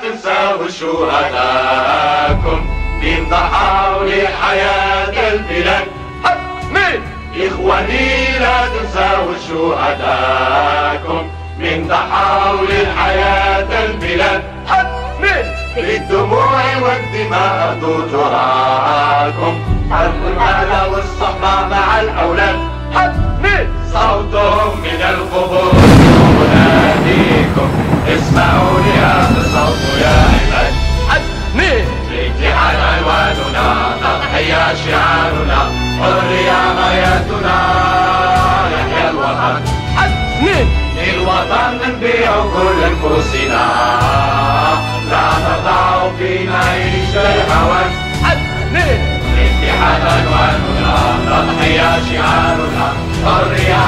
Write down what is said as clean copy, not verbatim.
تنسوا شهداءكم من ضحاوا لحياة البلاد. حتمي إخواني لا تنسوا شهداءكم من ضحاوا لحياة البلاد. حتمي بالدموع والدماء ذو تراكم حرب الأهل والصحبة مع الأولاد. حتمي صوتهم من القبور يناديكم اسمعوا لهذا الصوت يا عباد. حتمي الاتحاد عنواننا تضحية شعارنا حرية غايتنا يحيى الوطن. حتمي للوطن نبيع كل نفوسنا لا تضعوا في نعيش الهوان. حتمي الاتحاد عنواننا تضحية شعارنا حرية